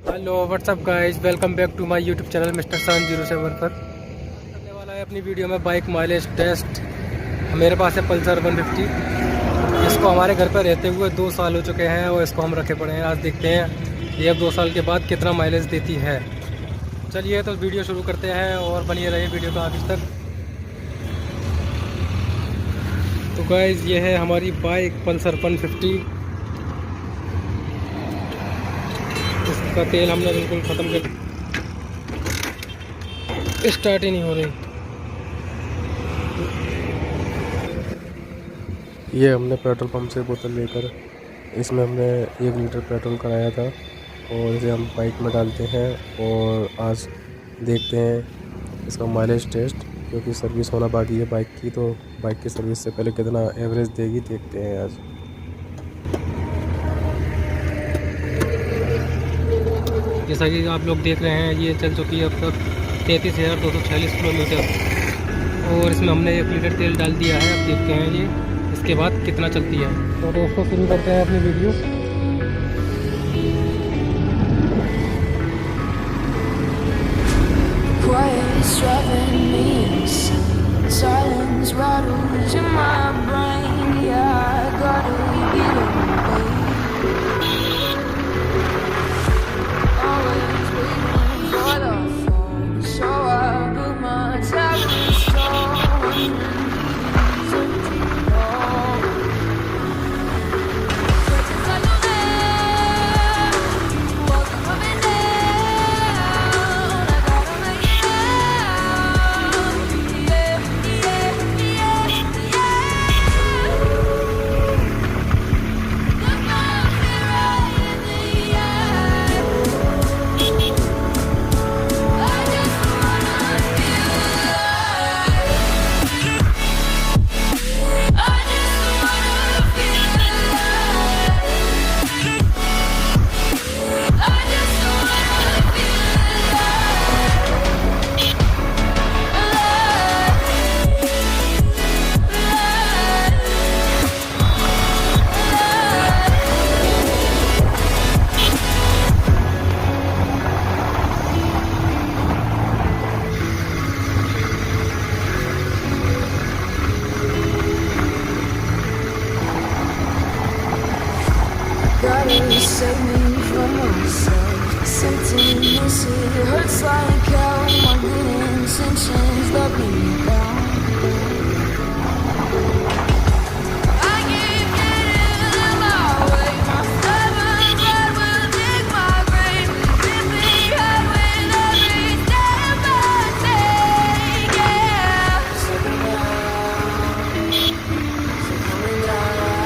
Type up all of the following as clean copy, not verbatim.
Hello what's up guys, welcome back to my YouTube channel mister sun 07 पर। करने वाला है अपनी वीडियो में बाइक माइलेज टेस्ट। मेरे पास है पल्सर 150। इसको हमारे घर पर रहते हुए 2 साल हो चुके हैं और इसको हम रखे पड़े हैं। आज देखते हैं ये अब 2 साल के बाद कितना माइलेज देती है। चलिए तो वीडियो शुरू करते हैं और बनिए रहिए वीडियो का आखिर तक। तो गाइस ये है हमारी बाइक पल्सर 150। इसका तेल हमने बिल्कुल ख़त्म कर, स्टार्ट ही नहीं हो रही। ये हमने पेट्रोल पंप से बोतल लेकर इसमें हमने 1 लीटर पेट्रोल कराया था और इसे हम बाइक में डालते हैं और आज देखते हैं इसका माइलेज टेस्ट, क्योंकि सर्विस होना बाकी है बाइक की। तो बाइक की सर्विस से पहले कितना एवरेज देगी देखते हैं आज। जैसा कि आप लोग देख रहे हैं ये चल चुकी है अब तक 33,246 किलोमीटर और इसमें हमने 1 लीटर तेल डाल दिया है। अब देखते हैं ये इसके बाद कितना चलती है। तो दोस्तों शुरू करते हैं अपनी video. Save me from myself. Something missing, it hurts like hell. My good intentions let me down. I keep getting in my way. My stubborn pride will dig my grave. Leave me high with every step I take. Yeah, so coming down, make it out.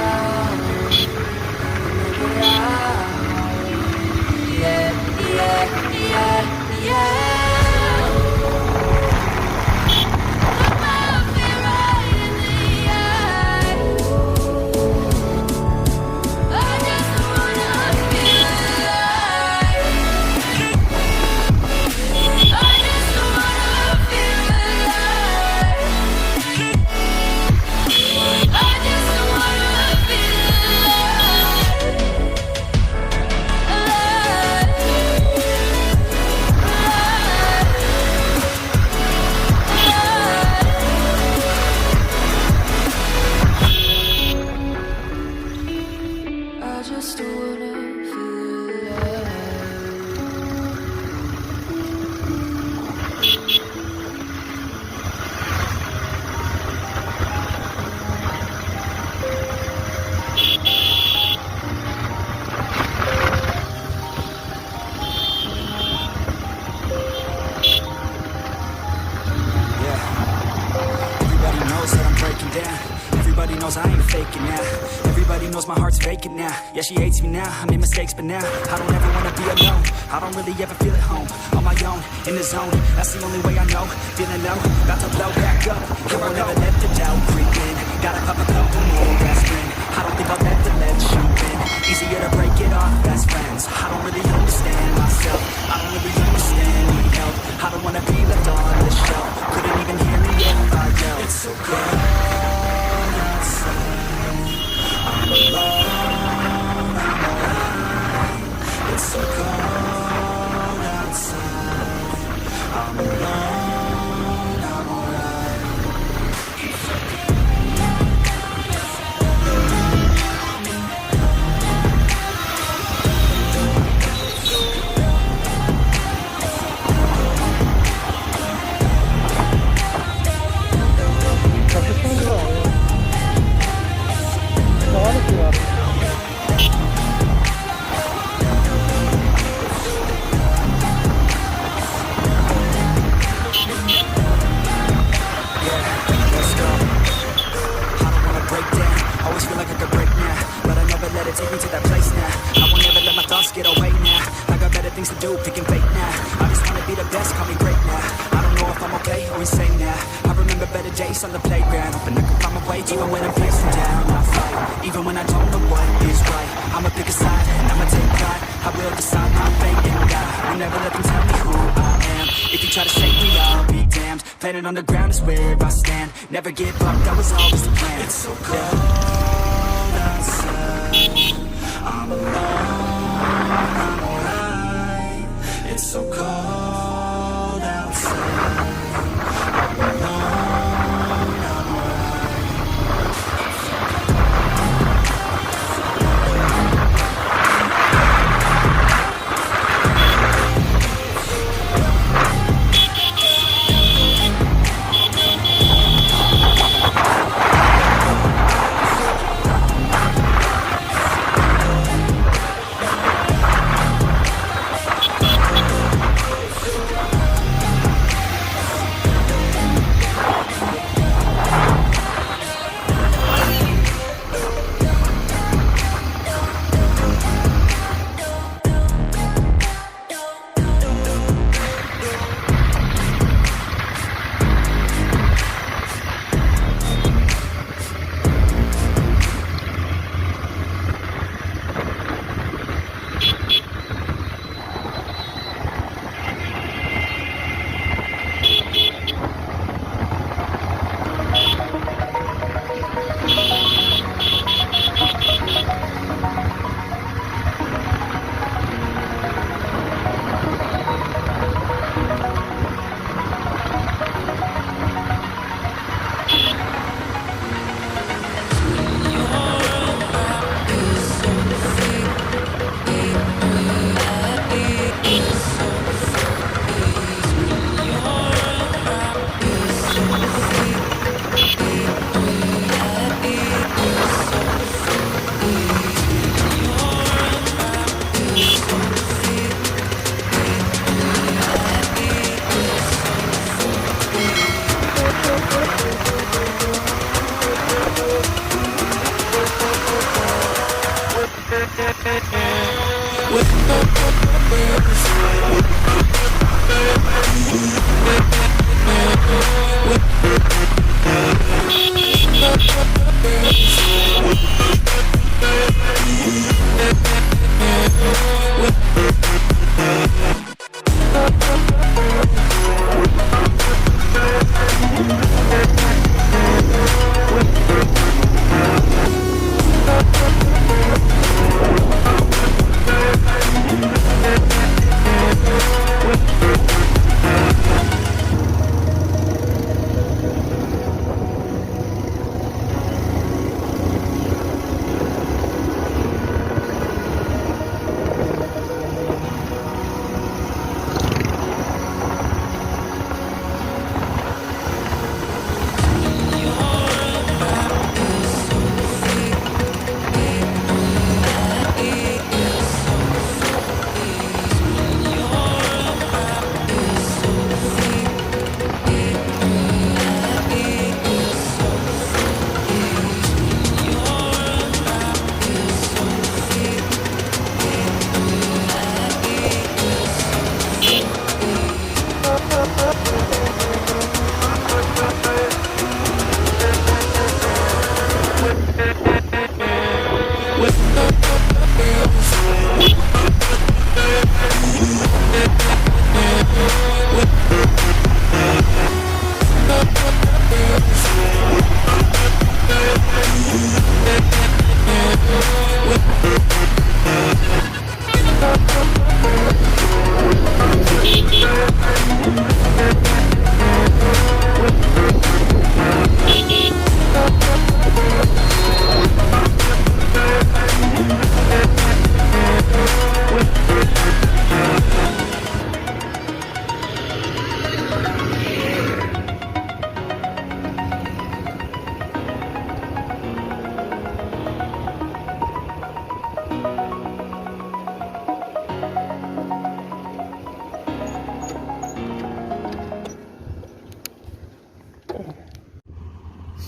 Everybody knows I ain't faking now. Everybody knows my heart's vacant now. Yeah, she hates me now, I made mistakes but now I don't ever wanna be alone. I don't really ever feel at home. On my own, in the zone, that's the only way I know. Feeling low, about to blow back up. Here I'll never let the doubt creep in. Gotta pop a couple more aspirin. I don't think I'll ever let you in. Easier to break it off best friends. I don't really understand myself. I don't really understand, need help. I don't wanna be left on the shelf. Couldn't even hear me if I yelled. It's so cold outside. I'm alone, I'm alright. It's so cold things to do, picking fate now. I just wanna be the best, call me great now. I don't know if I'm okay or insane now. I remember better days on the playground, hoping I can find my way even when I'm feeling down. I fight, even when I don't know what is right. I'ma pick a side and I'ma take pride. I will decide my fate and die. Will never let them tell me who I am. If you try to shake me, I'll be damned. Planet on the ground is where I stand. Never give up, that was always the plan. It's so cold outside, I'm alone, I'm alright. It's so cold outside, I'm alone, I'm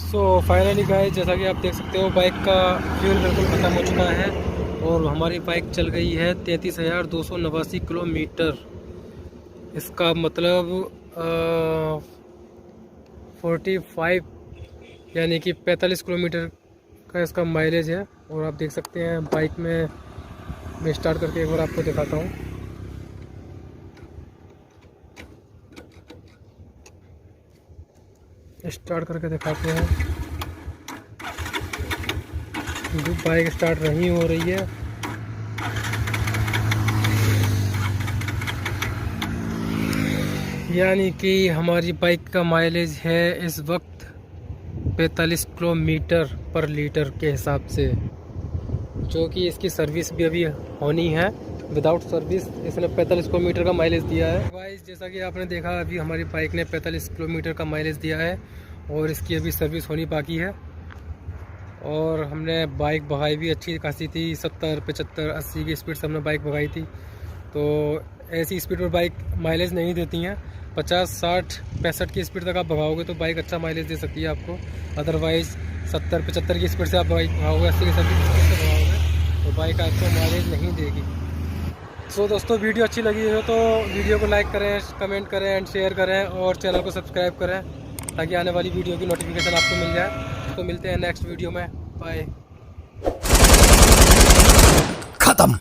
so finally guys, जैसा कि आप देख सकते हो bike का fuel बिल्कुल ख़त्म हो चुका है और हमारी बाइक चल गई है 33,289 किलोमीटर। इसका मतलब 45 यानी कि 45 किलोमीटर का इसका माइलेज है। और आप देख सकते हैं बाइक में मैं स्टार्ट करके एक बार आपको दिखाता हूँ। स्टार्ट करके दिखाते हैं। बाइक स्टार्ट नहीं हो रही है। यानी कि हमारी बाइक का माइलेज है इस वक्त 45 किलोमीटर पर लीटर के हिसाब से, जो कि इसकी सर्विस भी अभी होनी है। विदाउट सर्विस इसने 45 किलोमीटर का माइलेज दिया है। गाइस जैसा कि आपने देखा अभी हमारी बाइक ने 45 किलोमीटर का माइलेज दिया है और इसकी अभी सर्विस होनी बाकी है। और हमने बाइक भगाई भी अच्छी खासी थी, 70, 75, 80 की स्पीड से हमने बाइक भगाई थी। तो ऐसी स्पीड पर बाइक माइलेज नहीं देती हैं। 50, 60, 65 की स्पीड तक आप भगाओगे तो बाइक अच्छा माइलेज दे सकती है आपको। अदरवाइज़ 70, 75 की स्पीड से आप बाइक भगाओगे, 80 की स्पीड से भगाओगे तो बाइक आपको माइलेज नहीं देगी। सो दोस्तों वीडियो अच्छी लगी हो तो वीडियो को लाइक करें, कमेंट करें एंड शेयर करें और चैनल को सब्सक्राइब करें ताकि आने वाली वीडियो की नोटिफिकेशन आपको मिल जाए। तो मिलते हैं नेक्स्ट वीडियो में। बाय। खत्म।